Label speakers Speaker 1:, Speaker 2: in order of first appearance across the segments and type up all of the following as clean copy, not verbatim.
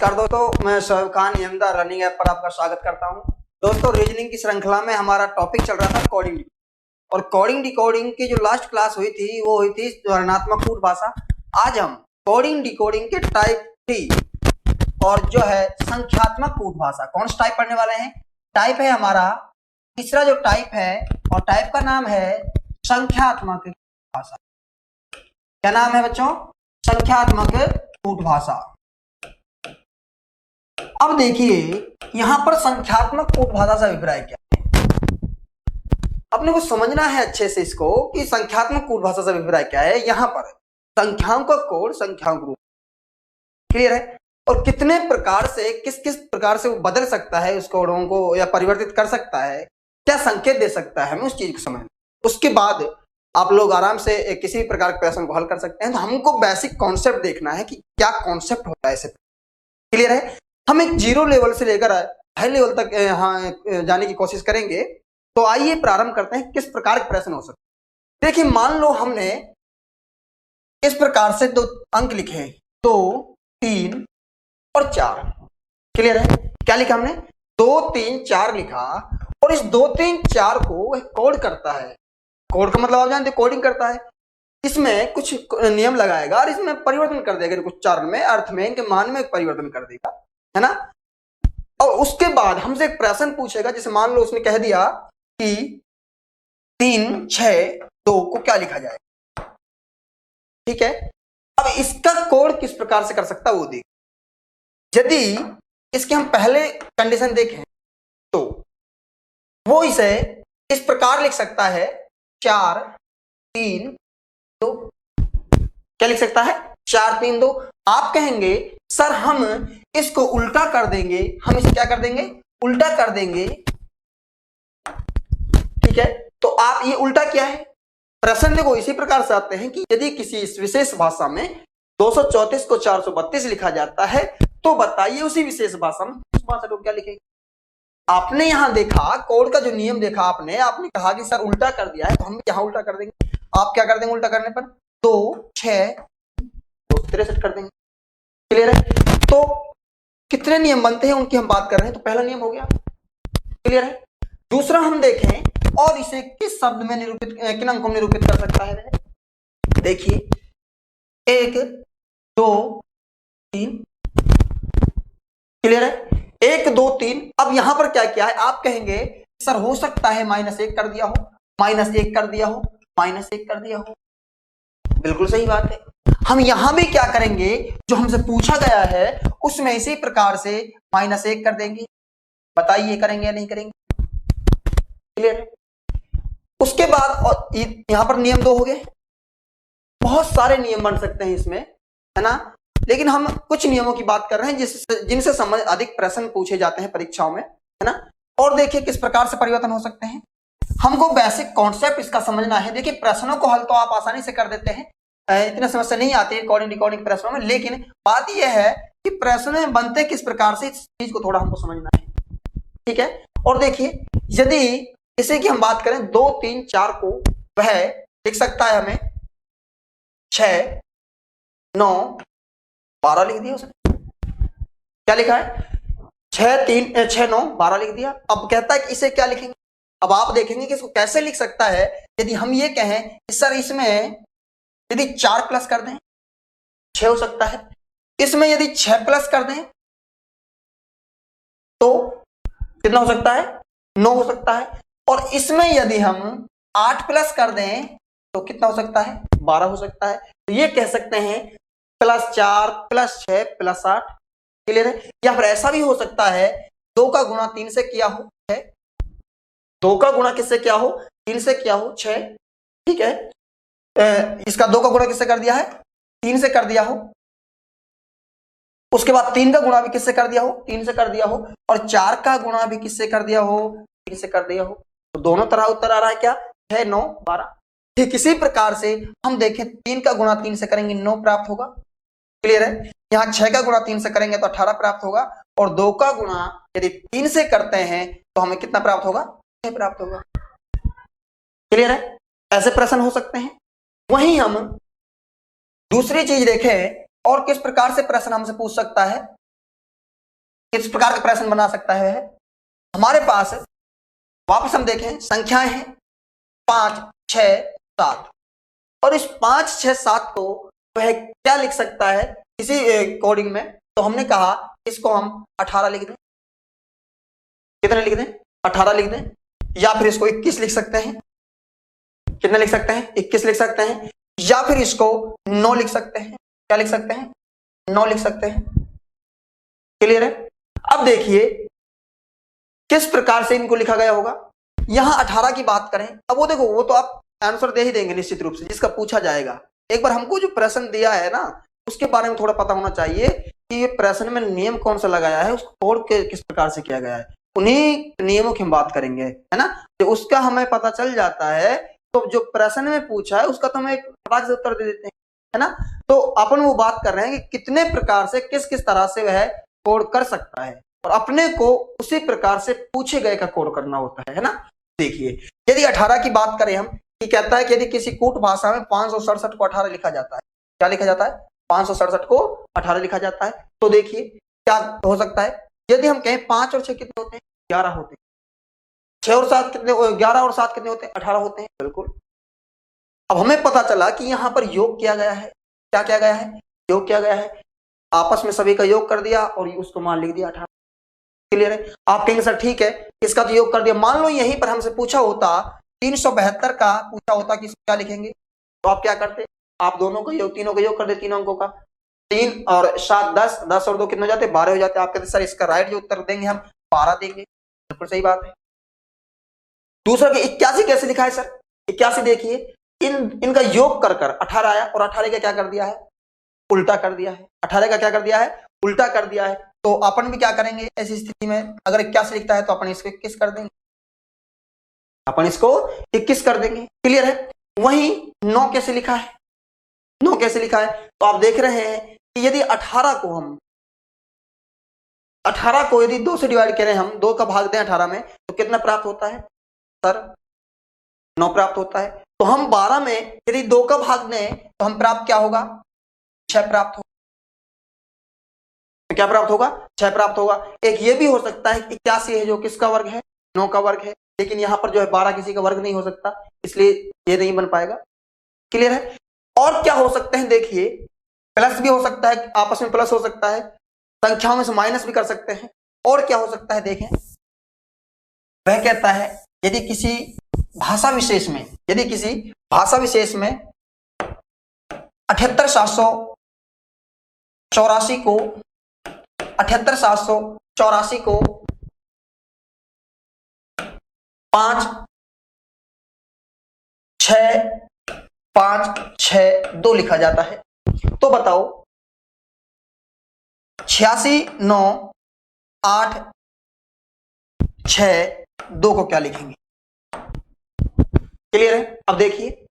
Speaker 1: नमस्कार दोस्तों, मैं शोएब खान यमदा रनिंग ऐप पर आपका स्वागत करता हूं। दोस्तों, रीजनिंग की श्रृंखला में हमारा टॉपिक चल रहा था कोडिंग और कोडिंग डिकोडिंग की जो लास्ट क्लास हुई थी वो हुई थी वर्णनात्मक कूट भाषा। आज हम कोडिंग डिकोडिंग के टाइप 3 और जो है संख्यात्मक कूट भाषा कौन सा टाइप पढ़ने वाले हैं। टाइप है हमारा तीसरा जो टाइप है और टाइप का नाम है संख्यात्मक भाषा। क्या नाम है बच्चों? संख्यात्मक कूट भाषा। अब देखिए यहां पर संख्यात्मक कूट भाषा से अभिप्राय क्या है, अपने को समझना है अच्छे से इसको कि संख्यात्मक कूट भाषा से अभिप्राय क्या है। यहां पर संख्याओं का कोड, संख्याओं का रूप क्लियर है और कितने प्रकार से किस किस प्रकार से वो बदल सकता है, उस कोडों को या परिवर्तित कर सकता है, क्या संकेत दे सकता है, हमें उस चीज को समझना। उसके बाद आप लोग आराम से किसी भी प्रकार के प्रश्न को हल कर सकते हैं। तो हमको बेसिक कॉन्सेप्ट देखना है कि क्या कॉन्सेप्ट होता है। इसे क्लियर है। हम एक जीरो लेवल से लेकर हाई लेवल तक यहाँ जाने की कोशिश करेंगे। तो आइए प्रारंभ करते हैं किस प्रकार के प्रश्न हो सकते हैं। देखिए, मान लो हमने इस प्रकार से दो अंक लिखे 2, 3 और 4। क्लियर है। क्या लिखा हमने? 2, 3, 4 लिखा और इस 2, 3, 4 को कोड करता है। कोड का मतलब आप जानते हैं, कोडिंग करता है। इसमें कुछ नियम लगाएगा और इसमें परिवर्तन कर देगा, कुछ उच्चारण में, अर्थ में, इनके मान में परिवर्तन कर देगा, है ना। और उसके बाद हमसे एक प्रश्न पूछेगा। जैसे मान लो उसने कह दिया कि 3, 6, 2 को क्या लिखा जाए। ठीक है। अब इसका कोड किस प्रकार से कर सकता है वो देख। यदि इसके हम पहले कंडीशन देखें तो वो इसे इस प्रकार लिख सकता है 4, 3, 2। क्या लिख सकता है? 4, 3, 2। आप कहेंगे सर हम इसको उल्टा कर देंगे। हम इसे क्या कर देंगे? उल्टा कर देंगे। ठीक है। तो आप ये उल्टा क्या है? प्रश्न देखो इसी प्रकार से आते हैं कि यदि किसी विशेष भाषा में 234 को 432 लिखा जाता है तो बताइए उसी विशेष भाषा में उस भाषा को क्या लिखेंगे। आपने यहां देखा कोड का जो नियम देखा, आपने कहा कि सर उल्टा कर दिया है तो हम यहां उल्टा कर देंगे। आप क्या कर देंगे उल्टा करने पर? 2, 6, 263 कर देंगे। क्लियर है। तो कितने नियम बनते हैं उनकी हम बात कर रहे हैं। तो पहला नियम हो गया। क्लियर है। दूसरा हम देखें और इसे किस शब्द में निरूपित, किन अंकों में निरूपित कर सकता है। देखिए 1, 2, 3। क्लियर है। 1, 2, 3। अब यहां पर क्या किया है? आप कहेंगे सर हो सकता है -1 कर दिया हो, -1 कर दिया हो, -1 कर दिया हो। बिल्कुल सही बात है। हम यहां भी क्या करेंगे, जो हमसे पूछा गया है उसमें इसी प्रकार से -1 कर देंगे। बताइए करेंगे या नहीं करेंगे। क्लियर है। उसके बाद और यहां पर नियम 2 हो गए। बहुत सारे नियम बन सकते हैं इसमें, है ना, लेकिन हम कुछ नियमों की बात कर रहे हैं जिनसे संबंधित अधिक प्रश्न पूछे जाते हैं परीक्षाओं में, है ना। और देखिए किस प्रकार से परिवर्तन हो सकते हैं। हमको बेसिक कॉन्सेप्ट इसका समझना है। देखिए प्रश्नों को हल तो आप आसानी से कर देते हैं, इतनी समस्या नहीं आती है कोडिंग डिकोडिंग प्रश्नों में, लेकिन बात यह है कि प्रश्न बनते किस प्रकार से, इस चीज को थोड़ा हमको समझना है। ठीक है। और देखिए यदि इसे की हम बात करें 2, 3, 4 को वह लिख सकता है हमें 6, 9, 12 लिख दिया उसने। क्या लिखा है? 6, 3, 6, 9, 12 लिख दिया। अब कहता है कि इसे क्या लिखेंगे। अब आप देखेंगे कि इसको कैसे लिख सकता है। यदि हम ये कहें कि सर इसमें यदि 4 प्लस कर दें 6 हो सकता है, इसमें यदि 6 प्लस कर दें तो कितना हो सकता है? 9 हो सकता है। और इसमें यदि हम 8 प्लस कर दें तो कितना हो सकता है? 12 हो सकता है। तो ये कह सकते हैं +4 +6 +8। क्लियर है। या फिर ऐसा भी हो सकता है 2 का गुणा 3 से किया हो 6, 2 का गुणा किससे किया हो? 3 से किया हो 6। ठीक है। इसका 2 का गुणा किससे कर दिया है? 3 से कर दिया हो। उसके बाद 3 का गुणा भी किससे कर दिया हो? 3 से कर दिया हो। और 4 का गुणा भी किससे कर दिया हो? 3 से कर दिया हो। तो दोनों तरह उत्तर आ रहा है क्या? 6, 9, 12। ठीक इसी प्रकार से हम देखें 3 का गुणा 3 से करेंगे 9 प्राप्त होगा। क्लियर है। यहाँ 6 का गुणा 3 से करेंगे तो 18 प्राप्त होगा। और 2 का गुणा यदि 3 से करते हैं तो हमें कितना प्राप्त होगा? 6 प्राप्त होगा। क्लियर है। ऐसे प्रश्न हो सकते हैं। वहीं हम दूसरी चीज देखें और किस प्रकार से प्रश्न हमसे पूछ सकता है। किस प्रकार का प्रश्न बना सकता है? हमारे पास वापस हम देखें संख्याएं हैं 5, 6, 7 और इस 5, 6, 7 को वह क्या लिख सकता है इसी कोडिंग में? तो हमने कहा इसको हम 18 लिख दें। कितने लिख दें? 18 लिख दें। या फिर इसको 21 लिख सकते हैं। कितने लिख सकते हैं? 21 लिख सकते हैं। या फिर इसको 9 लिख सकते हैं। क्या लिख सकते हैं? 9 लिख सकते हैं। क्लियर है? अब देखिए किस प्रकार से इनको लिखा गया होगा। यहां 18 की बात करें, अब वो देखो, वो तो आप आंसर दे ही देंगे निश्चित रूप से जिसका पूछा जाएगा। एक बार हमको जो प्रश्न दिया है ना उसके बारे में थोड़ा पता होना चाहिए कि ये प्रश्न में नियम कौन सा लगाया है, उसको कोड किस प्रकार से किया गया है, उन्हीं नियमों की हम बात करेंगे, है ना। तो उसका हमें पता चल जाता है तो जो प्रश्न में पूछा है उसका तो हम एक फटाक से उत्तर दे देते हैं, है ना। तो अपन वो बात कर रहे हैं कि कितने प्रकार से किस किस तरह से वह कोड कर सकता है और अपने को उसी प्रकार से पूछे गए का कोड करना होता है ना। देखिए यदि 18 की बात करें हम, कि कहता है कि यदि किसी कूट भाषा में 567 को 18 लिखा जाता है, क्या लिखा जाता है? 567 को 18 लिखा जाता है। तो देखिए क्या हो सकता है, यदि हम कहें 5 और 6 कितने होते हैं? 11 होते हैं। 6 और 7 कितने? 11 और 7 कितने होते हैं? 18 होते हैं। बिल्कुल। अब हमें पता चला कि यहां पर योग किया गया है। क्या किया गया है? योग किया गया है। आपस में सभी का योग कर दिया और उसको मान लिख दिया 18। क्लियर है? आप कहेंगे सर ठीक है इसका तो योग कर दिया, मान लो यहीं पर हमसे पूछा होता 372 का पूछा होता कि क्या लिखेंगे, तो आप क्या करते? आप दोनों का योग, तीनों का योग कर दे, तीनों अंकों का। 3 और 7 10, 10 और 2 कितने हो जाते? 12 हो जाते। आप कहते सर इसका राइट जो उत्तर देंगे हम 12 देंगे। बिल्कुल सही बात है। दूसरा कि 81 कैसे लिखा है सर? 81 देखिए इनका योग कर 18 आया और 18 का क्या कर दिया है? उल्टा कर दिया है। 18 का क्या कर दिया है? उल्टा कर दिया है। तो अपन भी क्या करेंगे ऐसी स्थिति में? अगर 81 लिखता है तो अपन इसको 21 कर देंगे, अपन इसको 21 कर देंगे। क्लियर है? वहीं 9 कैसे लिखा है? 9 कैसे लिखा है? तो आप देख रहे हैं कि यदि 18 को यदि 2 से डिवाइड करें, हम 2 का भाग दें 18 में, तो कितना प्राप्त होता है सर? 9 प्राप्त होता है। तो हम 12 में यदि 2 का भाग दें तो हम प्राप्त क्या होगा? 6 प्राप्त होगा। क्या प्राप्त होगा? 6 प्राप्त होगा। एक ये भी हो सकता है कि 81 है जो किसका वर्ग है? 9 का वर्ग है। लेकिन यहां पर जो है 12 किसी का वर्ग नहीं हो सकता, इसलिए ये नहीं बन पाएगा। क्लियर है? और क्या हो सकते हैं? देखिए प्लस भी हो सकता है, आपस में प्लस हो सकता है, संख्याओं में से माइनस भी कर सकते हैं। और क्या हो सकता है देखें, वह कहता है यदि किसी भाषा विशेष में 78784 को 5 6 5 6 2 लिखा जाता है, तो बताओ 86 9 8 6 2 को क्या लिखेंगे? क्लियर है? अब देखिए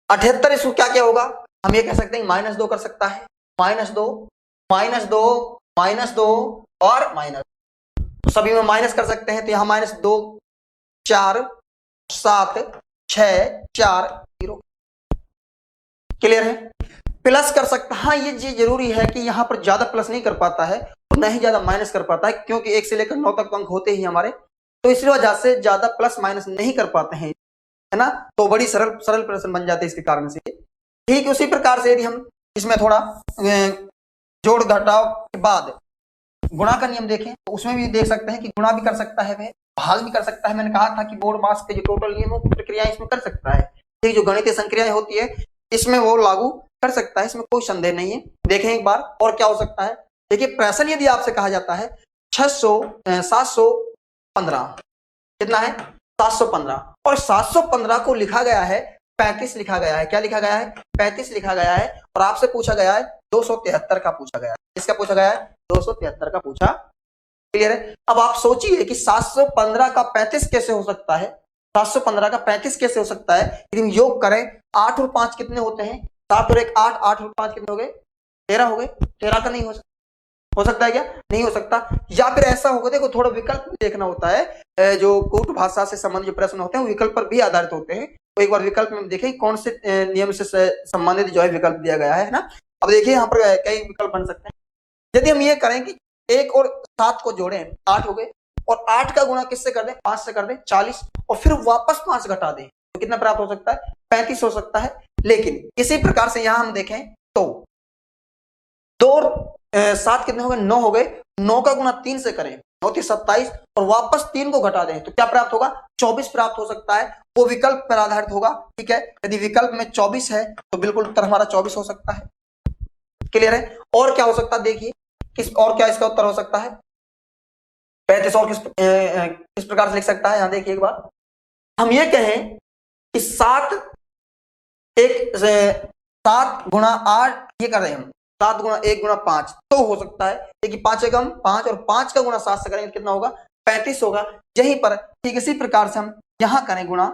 Speaker 1: 78 इसको क्या क्या होगा? हम ये कह सकते हैं -2 कर सकता है, -2 और माइनस, तो सभी में माइनस कर सकते हैं। तो यहां -2 4 7 6 4 0। क्लियर है? प्लस कर सकता, हाँ ये चीज जरूरी है कि यहां पर ज्यादा प्लस नहीं कर पाता है और न ही ज्यादा माइनस कर पाता है, क्योंकि 1 से लेकर 9 तक अंक होते ही हमारे, तो इस वजह से ज्यादा प्लस माइनस नहीं कर पाते हैं, है ना। तो बड़ी सरल प्रश्न बन जाते हैं इसके कारण से। ठीक उसी प्रकार से यदि हम इसमें थोड़ा जोड़ घटाव के बाद गुणा का नियम देखें तो उसमें भी देख सकते हैं कि गुणा भी कर सकता है, वह भाग भी कर सकता है। मैंने कहा था कि बोर्ड मास के जो टोटल नियमों की प्रक्रियाएं इसमें कर सकता है, ठीक जो गणितीय संक्रियाएं होती है इसमें वो लागू कर सकता है, इसमें कोई संदेह नहीं है। देखें एक बार और क्या हो सकता है। देखिए प्रश्न यदि आपसे कहा जाता है 715 कितना है? 715 और 715 को लिखा गया है 35 लिखा गया है। क्या लिखा गया है? 35 लिखा गया है। और आपसे पूछा गया है 273 का पूछा गया है। किसका पूछा गया है? 273 का पूछा। क्लियर है? अब आप सोचिए कि 715 का 35 कैसे हो सकता है? 715 का 35 कैसे हो सकता है? यदि हम योग करें 8 और 5 कितने होते हैं? 7 और 1 8, 8 और 5 कितने हो गए? 13 हो गए। 13 का नहीं हो सकता है क्या? नहीं हो सकता। या फिर ऐसा होगा, देखो थोड़ा विकल्प देखना होता है, जो कूट भाषा से संबंधित जो प्रश्न होते हैं वो विकल्प पर भी आधारित होते हैं। तो एक बार विकल्प में देखें कौन से नियम से संबंधित जो है विकल्प दिया गया है ना। अब देखिए यहाँ पर कई विकल्प बन सकते हैं। यदि हम ये करें कि 1 और 7 को जोड़ें 8 हो गए, और 8 का गुणा किससे कर दें, 5 से कर दें 40, और फिर वापस 5 घटा दें तो कितना प्राप्त हो सकता है, 35 हो सकता है। लेकिन इसी प्रकार से यहां हम देखें तो 2 और 7 कितने हो गए, 9 हो गए, 9 का गुणा 3 से करें 9 3 27, और वापस 3 को घटा दें तो क्या प्राप्त होगा, 24 प्राप्त हो सकता है। वो विकल्प पर आधारित होगा, ठीक है। यदि विकल्प में 24 है तो बिल्कुल उत्तर हमारा 24 हो सकता है। क्लियर है। और क्या हो सकता है, देखिए किस और क्या इसका उत्तर हो सकता है, 35 और किस प्रकार से लिख सकता है, यहां देखिए एक बार, हम ये कहें कि 7 गुणा 8 ये कर रहे हैं हम, 7 गुणा 1 गुणा 5 तो हो सकता है, देखिए 5 एकम 5, और 5 का गुणा 7 से करेंगे कितना होगा, 35 होगा। यहीं पर ठीक इसी प्रकार से हम यहां करें गुणा,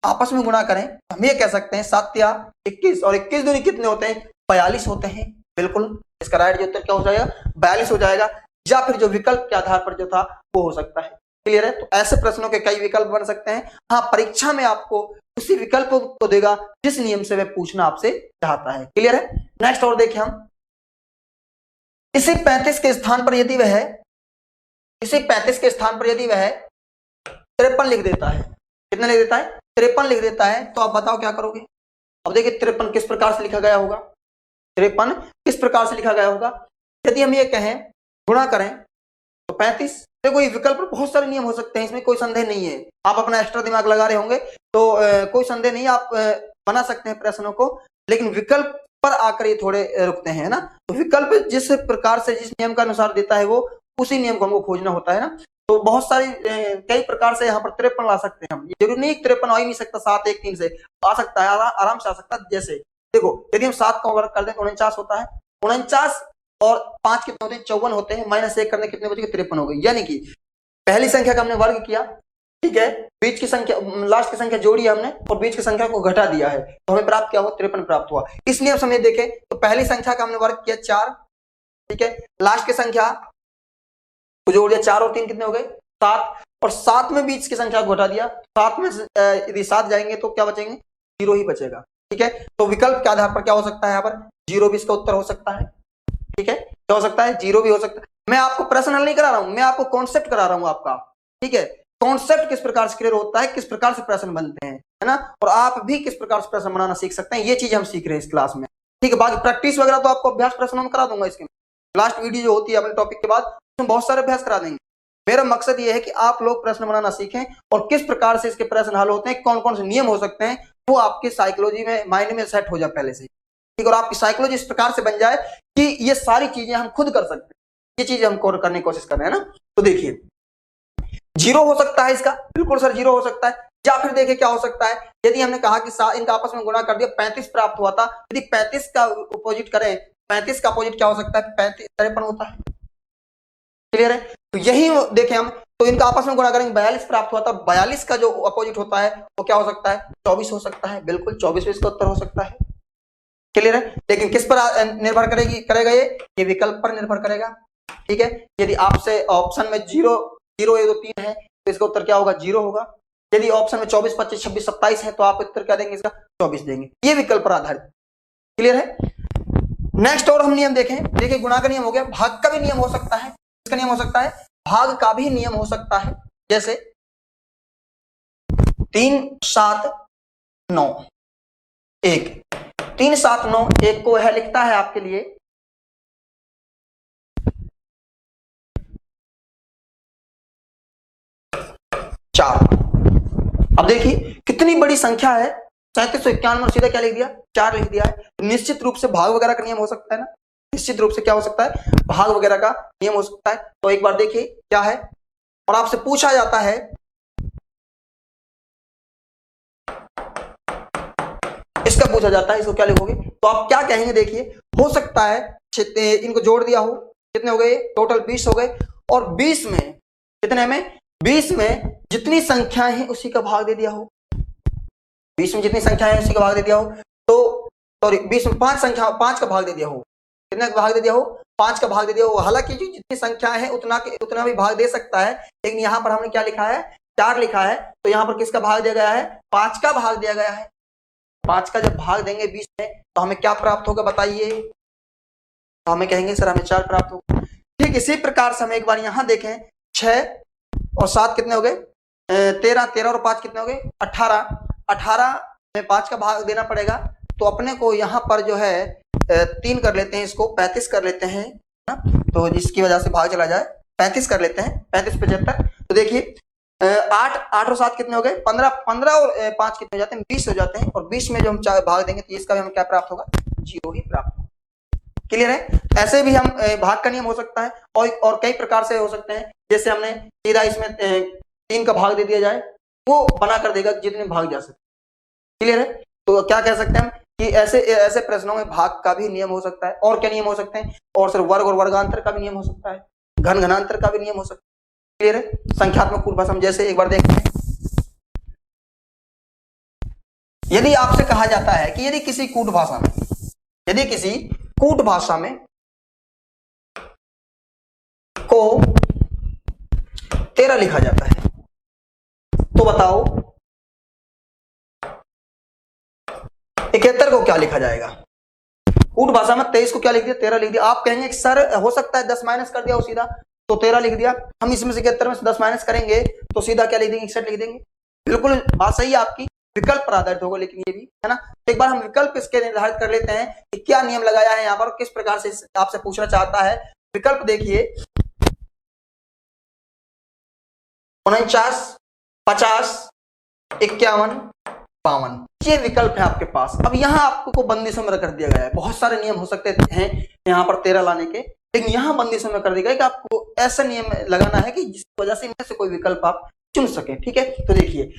Speaker 1: आपस में गुणा करें, हम ये कह सकते हैं 7 या 21, और 21 दूनी कितने होते हैं, 42 होते हैं। बिल्कुल इसका राइट जो उत्तर क्या हो जाएगा, 42 हो जाएगा, या फिर जो विकल्प के आधार पर जो था वो हो सकता है। क्लियर है। तो ऐसे प्रश्नों के कई विकल्प बन सकते हैं। हाँ, परीक्षा में आपको उसी विकल्प को देगा जिस नियम से वह पूछना आपसे चाहता है। क्लियर है। नेक्स्ट और देखें हम, इसी 35 के स्थान पर यदि वह 53 लिख देता है, कितना लिख देता है, 53 लिख देता है, तो आप बताओ क्या करोगे। अब देखिए 53 किस प्रकार से लिखा गया होगा, 53 किस प्रकार से लिखा गया होगा। यदि हम ये कहें गुणा करें तो 35, देखो ये विकल्प पर बहुत सारे नियम हो सकते हैं, इसमें कोई संदेह नहीं है। आप अपना एक्स्ट्रा दिमाग लगा रहे होंगे तो कोई संदेह नहीं, आप बना सकते हैं प्रश्नों को, लेकिन विकल्प पर आकर ये थोड़े रुकते हैं ना। तो विकल्प जिस प्रकार से जिस नियम का अनुसार देता है वो उसी नियम को हमको खोजना होता है ना। तो बहुत सारी कई प्रकार से यहाँ पर 53 ला सकते हैं हम, जरूरी नहीं 53 आ ही नहीं सकता, 7 1 3 से आ सकता है, आराम से आ सकता है। जैसे देखो यदि हम 7 का वर्ग कर दें तो 49 होता है, 49 और 5 कितने होते हैं, 54 होते हैं, -1 करने कितने बचे, 53 हो गई। यानी कि पहली संख्या का हमने वर्ग किया, ठीक है, बीच की संख्या लास्ट की संख्या जोड़ी हमने और बीच की संख्या को घटा दिया है, तो हमें प्राप्त क्या हुआ, 53 प्राप्त हुआ। इसलिए हम देखें तो पहली संख्या का हमने वर्ग किया 4, ठीक है, लास्ट की संख्या को जोड़ दिया, 4 और 3 कितने हो गए, 7, और 7 में बीच की संख्या को घटा दिया, 7 में यदि 7 जाएंगे तो क्या बचेंगे, 0 ही बचेगा। ठीक है, तो विकल्प के आधार पर क्या हो सकता है, यहाँ पर 0 भी इसका उत्तर हो सकता है। ठीक है, क्या हो सकता है, 0 भी हो सकता है। मैं आपको प्रश्न हल नहीं करा रहा हूं, मैं आपको कॉन्सेप्ट करा रहा हूं आपका। ठीक है, कॉन्सेप्ट किस प्रकार से क्लियर होता है, किस प्रकार से प्रश्न बनते हैं, है ना, और आप भी किस प्रकार से प्रश्न बनाना सीख सकते हैं, ये चीज हम सीख रहे हैं इस क्लास में। ठीक है, बाकी प्रैक्टिस वगैरह तो आपको अभ्यास प्रश्नों में करा दूंगा, इसके लास्ट वीडियो जो होती है अपने टॉपिक के बाद उसमें बहुत सारे अभ्यास करा देंगे। मेरा मकसद ये है कि आप लोग प्रश्न बनाना सीखें और किस प्रकार से इसके प्रश्न हल होते हैं, कौन कौन से नियम हो सकते हैं, वो आपके साइकोलॉजी में माइंड में सेट हो जाए पहले से। ठीक, और आपकी साइकोलॉजी इस प्रकार से बन जाए कि ये सारी चीजें हम खुद कर सकते हैं, ये चीजें हम करने की कोशिश कर रहे हैं ना। तो देखिए 0 हो सकता है इसका, बिल्कुल सर 0 हो सकता है। या फिर देखिए क्या हो सकता है, यदि हमने कहा कि इनका आपस में गुणा कर दिया 35 प्राप्त हुआ था, यदि 35 का अपोजिट करें, 35 का अपोजिट क्या हो सकता है, 53 होता है। क्लियर है, तो यही देखें हम, तो इनका आपस में गुणा करेंगे 42 प्राप्त हुआ था, 42 का जो अपोजिट होता है वो क्या हो सकता है, 24 हो सकता है। बिल्कुल 24 इसका उत्तर हो सकता है। क्लियर है, लेकिन किस पर निर्भर करेगा ये विकल्प पर निर्भर करेगा। ठीक है, यदि आपसे ऑप्शन में 0 0 1 2 3 है तो इसका उत्तर क्या होगा, 0 होगा। यदि ऑप्शन में 24 25 26 27 है तो आप उत्तर क्या देंगे, इसका 24 देंगे। ये विकल्प पर आधारित। क्लियर है। नेक्स्ट और हम नियम देखें, देखिए गुणा का नियम हो गया, भाग का भी नियम हो सकता है। इसका नियम हो सकता है, भाग का भी नियम हो सकता है। जैसे 3 7 9 1, 3 7 9 1 को है लिखता है आपके लिए 4। अब देखिए कितनी बड़ी संख्या है, 3791, सीधा क्या लिख दिया, 4 लिख दिया है। निश्चित रूप से भाग वगैरह का नियम हो सकता है ना, निश्चित रूप से क्या हो सकता है, भाग वगैरह का नियम हो सकता है। तो एक बार देखिए क्या है, और आपसे पूछा जाता है इसका पूछा जाता है, इसको क्या लिखोगे, तो आप क्या कहेंगे, देखिए हो सकता है इनको जोड़ दिया हो, कितने हो गए, टोटल 20 हो गए, और 20 में कितने में, 20 में जितनी संख्या है उसी का भाग दे दिया हो, 20 में जितनी संख्या है उसी का भाग दे दिया हो, तो सॉरी 20 में 5 का भाग दे दिया हो, कितने का भाग दे दिया हो, 5 का भाग दे दिया हो। हालांकि जो जितनी संख्या है उतना भी भाग दे सकता है, लेकिन यहाँ पर हमने क्या लिखा है, 4 लिखा है, तो यहाँ पर किसका भाग दिया गया है, 5 का भाग दिया गया है। 5 का जब भाग देंगे 20 में तो हमें क्या प्राप्त होगा बताइए, तो हमें कहेंगे सर हमें 4 प्राप्त होगा। ठीक इसी प्रकार से हम एक बार यहां देखें, 6 और 7 कितने हो गए, 13, 13 और 5 कितने हो गए, 18, 18 में 5 का भाग देना पड़ेगा। तो अपने को यहाँ पर जो है 3 कर लेते हैं, इसको 35 कर लेते हैं ना, तो जिसकी वजह से भाग चला जाए, 35 कर लेते हैं, 35 75। तो देखिए 8 और 7 कितने हो गए, 15, 15 और 5 कितने हो जाते हैं, 20 हो जाते हैं। और 20 में जो हम भाग देंगे तो इसका भी हमें क्या प्राप्त होगा, 0 ही प्राप्त होगा। क्लियर है। ऐसे भी हम भाग का नियम हो सकता है और कई प्रकार से हो सकते हैं। जैसे हमने सीधा इसमें 3 का भाग दे दिया जाए, वो बना कर देगा जितने भाग जा सकते। क्लियर है। तो क्या कह सकते हैं हम कि ऐसे प्रश्नों में भाग का भी नियम हो सकता है। और क्या नियम हो सकते हैं, और सिर्फ वर्ग और वर्गांतर का भी नियम हो सकता है, घन घनांतर का भी नियम हो सकता है। क्लियर है। संख्यात्मक पूर्व भाषा हम जैसे एक बार देखते हैं, यदि आपसे कहा जाता है कि यदि किसी कूट भाषा में, यदि किसी कूट भाषा में को 13 लिखा जाता है, तो बताओ 71 को क्या लिखा जाएगा। कूट भाषा में 23 को क्या लिख दिया, 13 लिख दिया। आप कहेंगे सर हो सकता है 10 माइनस कर दिया हो सीधा, तो 13 लिख दिया। हम इसमें से 71 में से 10 माइनस करेंगे तो सीधा क्या लिख देंगे, 61 लिख देंगे। बिल्कुल बात सही है आपकी, विकल्प पर आधारित होगा, लेकिन ये भी है ना। एक बार हम विकल्प इसके निर्धारित कर लेते हैं कि क्या नियम लगाया है यहाँ पर, किस प्रकार से आपसे पूछना चाहता है। विकल्प देखिए 49, 50, 51, 52, ये विकल्प है आपके पास। अब यहाँ आपको बंदिशों में कर दिया गया है। बहुत सारे नियम हो सकते हैं यहाँ पर 13 लाने के, लेकिन यहाँ बंदिशों में कर दिया गया कि आपको ऐसा नियम लगाना है कि जिस वजह से इनमें से कोई विकल्प आप चुन सके। ठीक है। तो देखिए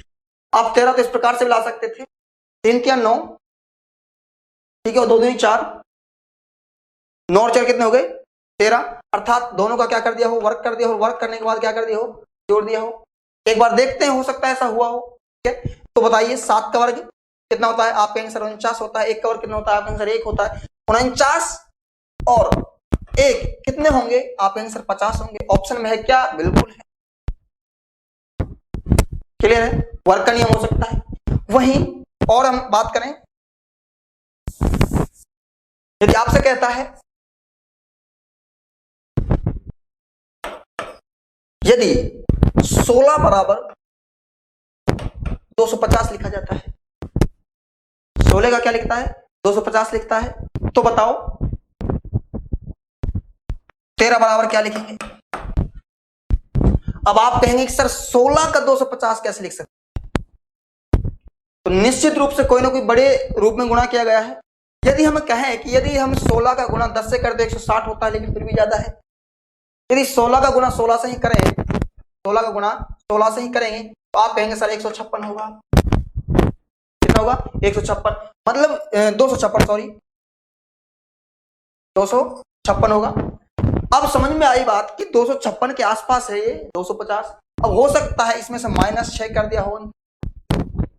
Speaker 1: आप 13 तो इस प्रकार से ला सकते थे, 3 क्या 9, ठीक है, और 2 दूनी 4, 9 और 4 कितने हो गए 13, अर्थात दोनों का क्या कर दिया हो, वर्ग कर दिया हो। वर्ग करने के बाद क्या कर दिया हो, जोड़ दिया हो। एक बार देखते हैं, हो सकता है ऐसा हुआ हो। ठीक है। तो बताइए 7 का वर्ग कितना होता है, आप कहेंगे सर 49 होता है। 1 का वर्ग कितना होता है, आप कहेंगे सर 1 होता है। 49 और 1 कितने होंगे, आप कहेंगे सर 50 होंगे। ऑप्शन में है क्या, बिल्कुल है। क्लियर है। वर्ग का नियम हो सकता है। वहीं और हम बात करें, यदि आपसे कहता है यदि 16 बराबर 250 लिखा जाता है, 16 का क्या लिखता है, 250 लिखता है, तो बताओ 13 बराबर क्या लिखेंगे। अब आप कहेंगे कि सर 16 का 250 कैसे लिख सकते, तो निश्चित रूप से कोई ना कोई बड़े रूप में गुणा किया गया है। यदि हम कहें कि यदि हम 16 का गुणा 10 से कर दे 160 होता है, लेकिन फिर भी ज्यादा है। यदि 16 का गुणा 16 से ही करें, 16 का गुणा 16 से ही करेंगे, तो आप कहेंगे सर 156 होगा। कितना होगा, 156, मतलब 256, सॉरी 256 होगा। अब समझ में आई बात कि 256 के आसपास है ये 250। अब हो सकता है इसमें से -6 कर दिया हो,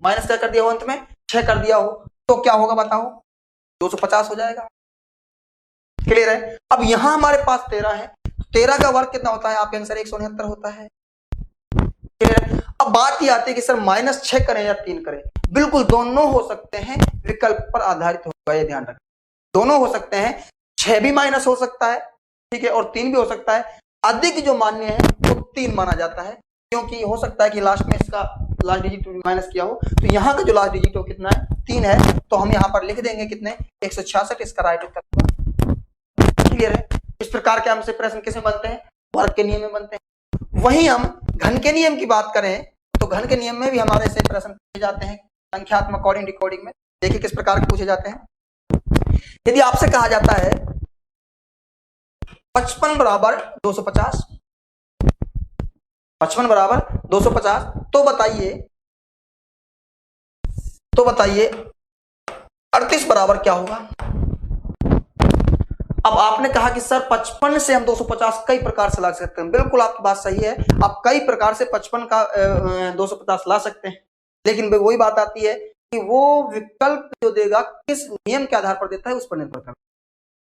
Speaker 1: माइनस क्या कर दिया हो, अंत में 6 कर दिया हो, तो क्या होगा बताओ, 250 हो जाएगा। क्लियर है। अब यहां हमारे पास 13 है, 13 का वर्ग कितना होता है, आपके आंसर 169 होता है। क्लियर है। अब बात ये आती है कि सर -6 करें या 3 करें, बिल्कुल दोनों हो सकते हैं, विकल्प पर आधारित होगा, ये ध्यान रखें। दोनों हो सकते हैं, 6 भी माइनस हो सकता है, ठीक है, और 3 भी हो सकता है। अधिक जो मान्य है वो 3 माना जाता है, क्योंकि हो सकता है कि लास्ट में इसका लास्ट डिजिट माइनस किया हो, तो यहाँ का जो लास्ट डिजिट हो कितना है, 3 है, तो हम यहाँ पर लिख देंगे कितने, 166, इसका राइट उत्तर। क्लियर है। इस प्रकार के हमसे प्रश्न किसमें बनते हैं, वर्ग के नियम में बनते हैं। वहीं हम घन के नियम की बात करें तो घन के नियम में भी हमारे से प्रश्न पूछे जाते हैं, संख्यात्मक कोडिंग डिकोडिंग में। देखिए किस प्रकार के पूछे जाते हैं। यदि आपसे कहा जाता है 55 बराबर 250, 55 बराबर 250, तो बताइए 38 बराबर क्या होगा। अब आपने कहा कि सर 55 से हम 250 कई प्रकार से ला सकते हैं। बिल्कुल आपकी बात सही है, आप कई प्रकार से 55 का 250 ला सकते हैं, लेकिन वही बात आती है कि वो विकल्प जो देगा किस नियम के आधार पर देता है, उस पर निर्भर करता है।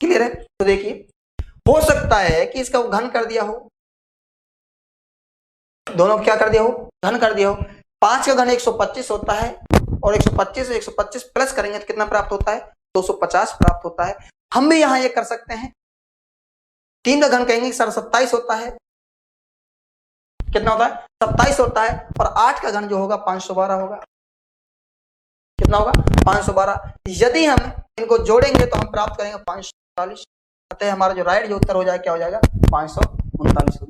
Speaker 1: क्लियर है। तो देखिए हो सकता है कि इसका घन कर दिया हो, दोनों क्या कर दिया हो, घन कर दिया हो। 5 का घन 125 होता है, और 125 प्लस करेंगे तो कितना प्राप्त होता है, 250 प्राप्त होता है। हम भी यहां ये कर सकते हैं, 3 का घन कहेंगे सर 27 होता है, कितना होता है 27 होता है, और 8 का घन जो होगा 512 होगा, कितना होगा 512। यदि हम इनको जोड़ेंगे तो हम प्राप्त करेंगे 539, अतः हमारा जो राइट जो उत्तर हो जाएगा क्या हो जाएगा 539 हो।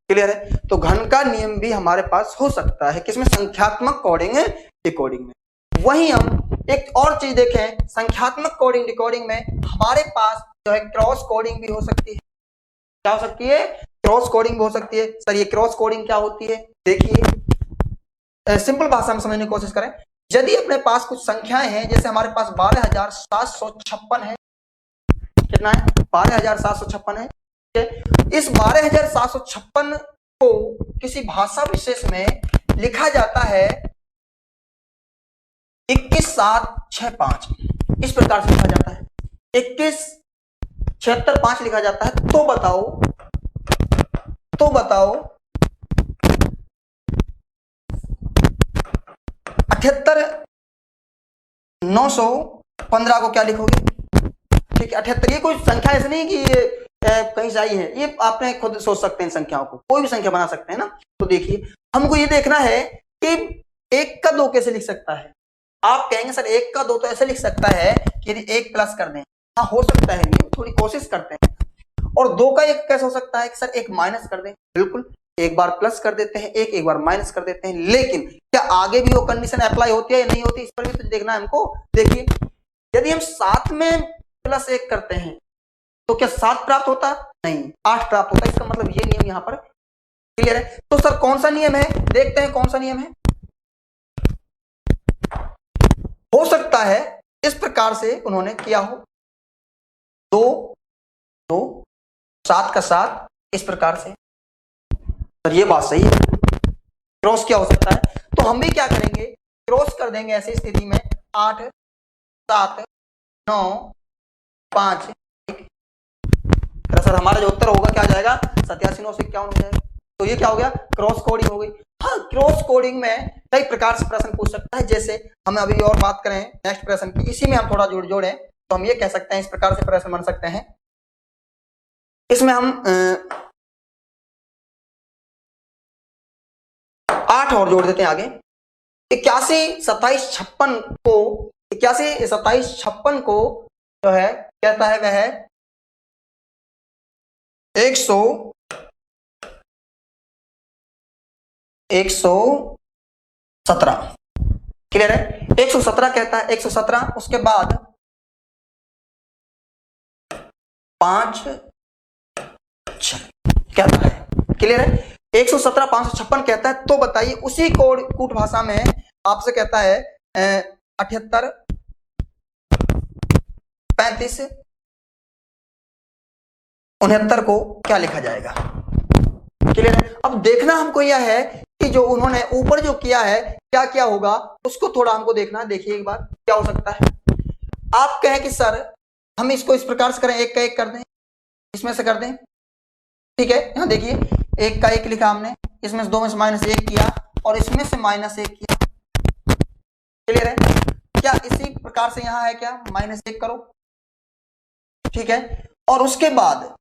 Speaker 1: क्लियर है? तो घन का नियम भी हमारे पास हो सकता है किसमें, संख्यात्मक कोडिंग डिकोडिंग में। वहीं हम एक और चीज देखें, संख्यात्मक कोडिंग डिकोडिंग में हमारे पास जो है क्रॉस कोडिंग भी हो सकती है। क्या हो सकती है? क्रॉस कोडिंग भी हो सकती है। सर ये क्रॉस कोडिंग क्या होती है? देखिए सिंपल भाषा में समझने की कोशिश करें। यदि अपने पास कुछ संख्याएं हैं, जैसे हमारे पास 12,756 है, कितना है 12,756 है। इस 12,756 को किसी भाषा विशेष में लिखा जाता है 21,765, इस प्रकार से लिखा जाता है 21,765 लिखा जाता है। तो बताओ 78,915 को क्या लिखोगे? ठीक है 78, ये कोई संख्या ऐसी नहीं कि ये कहीं से आई है, ये आपने खुद सोच सकते हैं, संख्याओं को कोई भी संख्या बना सकते हैं ना। तो देखिए हमको ये देखना है कि 1 का 2 कैसे लिख सकता है। आप कहेंगे सर 1 का 2 तो ऐसे लिख सकता है कि यदि 1 प्लस कर दें, हाँ हो सकता है, ये थोड़ी कोशिश करते हैं। और 2 का 1 कैसे हो सकता है कि सर 1 माइनस कर दें, बिल्कुल एक बार प्लस कर देते हैं, एक बार माइनस कर देते हैं। लेकिन क्या आगे भी वो कंडीशन अप्लाई होती है या नहीं होती, इस पर भी तो देखना है हमको। देखिए यदि हम 7 में प्लस 1 करते हैं तो क्या 7 प्राप्त होता? नहीं, 8 प्राप्त होता है। इसका मतलब ये नियम यहां पर क्लियर है। तो सर कौन सा नियम है, देखते हैं कौन सा नियम है। हो सकता है इस प्रकार से उन्होंने किया हो, 2 2 7 का 7 इस प्रकार से। सर ये बात सही है, क्रॉस क्या हो सकता है? तो हम भी क्या करेंगे, क्रॉस कर देंगे ऐसी स्थिति में 8 7 9 5 1। सर हमारा जो उत्तर होगा क्या आ जाएगा 87,951 हो जाएगा। तो ये क्या हो गया, क्रॉस कोडिंग हो गई। हाँ क्रॉस कोडिंग में कई प्रकार से प्रश्न पूछ सकता है। जैसे हम अभी और बात करें नेक्स्ट प्रश्न की, इसी में हम थोड़ा जोड़े तो हम ये कह सकते हैं, इस प्रकार से प्रश्न बन सकते हैं। इसमें हम 8 और जोड़ देते हैं आगे। 81 27 56 को 81 27 56 को जो है कहता है वह 117। क्लियर है? 117 कहता है, 117 उसके बाद 5 कहता है। क्लियर है? 117 556 कहता है। तो बताइए उसी कूट भाषा में आपसे कहता है 78 35 69 को क्या लिखा जाएगा। क्लियर है? अब देखना हमको यह है कि जो उन्होंने ऊपर जो किया है क्या क्या होगा, उसको थोड़ा हमको देखना है। देखिए एक बार क्या हो सकता है। आप कहें कि सर हम इसको इस प्रकार से करें, 1 का 1 कर दें, इसमें से कर दें। ठीक है, यहां देखिए 1 का 1 लिखा हमने, इसमें से 2 में से -1 किया और इसमें से -1 किया। क्लियर है? क्या इसी प्रकार से यहां है क्या, -1 करो। ठीक है, और उसके बाद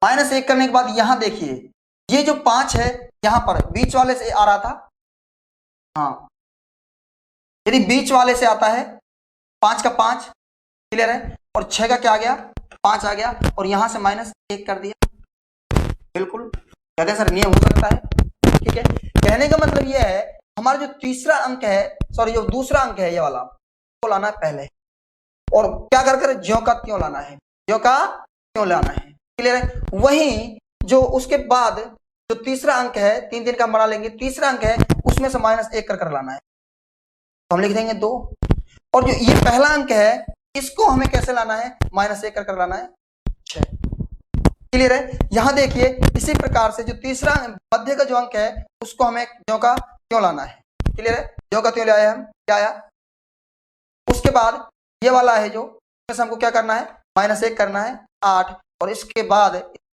Speaker 1: -1 करने के बाद यहां देखिए ये जो 5 है यहां पर बीच वाले से आ रहा था। हाँ यदि बीच वाले से आता है 5 का 5, क्लियर है, और 6 का क्या आ गया 5 आ गया, और यहां से -1 कर दिया। बिल्कुल कहते हैं सर नियम हो सकता है। ठीक है, कहने का मतलब यह है हमारा जो तीसरा अंक है, सॉरी जो दूसरा अंक है ये वाला, तो लाना है पहले, और क्या कर ज्यों का त्यों लाना है, ज्यों का त्यों लाना है। क्लियर है? वहीं जो उसके बाद जो तीसरा अंक है 3 दिन का बना लेंगे, तीसरा अंक है उसमें से -1 कर लाना है, तो हम लिख देंगे 2। और जो ये पहला अंक है इसको हमें कैसे लाना है, -1 कर लाना है 6। क्लियर है? यहां देखिए इसी प्रकार से जो तीसरा मध्य का जो अंक है उसको हमें ज्यों का त्यों लाना है। क्लियर है? ज्यों का त्यों ले आया हम, क्या आया। उसके बाद ये वाला है जो इसमें हमको क्या करना है, -1 करना है 8, और इसके बाद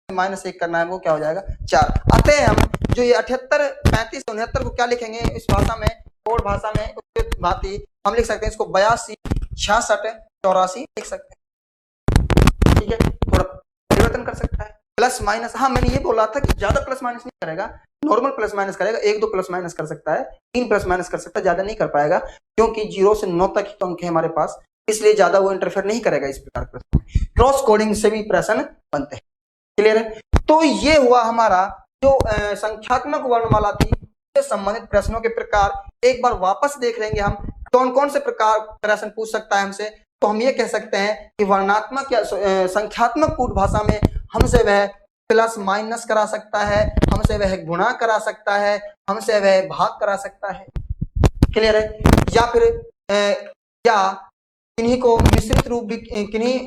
Speaker 1: -1 करना है, वो क्या हो जाएगा 4। अतः हम जो ये 78 35 69 को क्या लिखेंगे इस भाषा में, कोड भाषा में भांति हम लिख सकते हैं इसको 82 66 84 लिख सकते हैं। ठीक है, थोड़ा परिवर्तन कर सकता है। प्लस माइनस, हाँ मैंने ये बोला था कि ज्यादा प्लस माइनस नहीं करेगा, नॉर्मल प्लस माइनस करेगा, 1-2 प्लस माइनस कर सकता है, 3 प्लस माइनस कर सकता है, ज्यादा नहीं कर पाएगा, क्योंकि 0 से 9 तक ही तो अंक है हमारे पास, इसलिए ज्यादा वो इंटरफेयर नहीं करेगा इस प्रकार प्रश्न में। क्रॉस कोडिंग से भी प्रश्न बनते हैं। क्लियर है? तो ये हुआ हमारा जो संख्यात्मक वर्णमाला थी से संबंधित प्रश्नों के प्रकार। एक बार वापस देख लेंगे हम कौन कौन से प्रकार प्रश्न पूछ सकता है हमसे। तो हम ये कह सकते हैं कि वर्णात्मक या संख्यात्मक कूट भाषा में हमसे वह प्लस माइनस करा सकता है, हमसे वह गुणा करा सकता है, हमसे वह भाग करा सकता है। क्लियर है? या फिर या किन्हीं को मिश्रित रूप भी, किन्हीं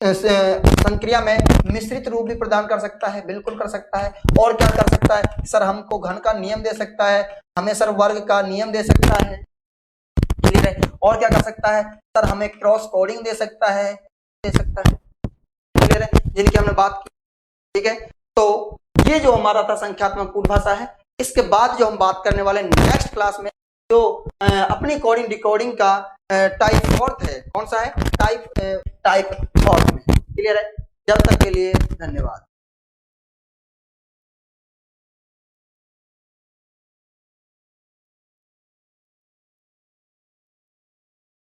Speaker 1: संक्रिया में मिश्रित रूप भी प्रदान कर सकता है, बिल्कुल कर सकता है। और क्या कर सकता है सर, हमको घन का नियम दे सकता है, हमें सर वर्ग का नियम दे सकता है। क्लियर है? और क्या कर सकता है सर, हमें क्रॉस कोडिंग दे सकता है, क्लियर है, जिनकी हमने बात की। ठीक है, तो ये जो हमारा था संख्यात्मक कूट भाषा है। इसके बाद जो हम बात करने वाले नेक्स्ट क्लास में जो अपनी कोडिंग डिकोडिंग का टाइप फोर्थ है, कौन सा है, टाइप फोर्थ में। क्लियर है? जब तक के लिए धन्यवाद।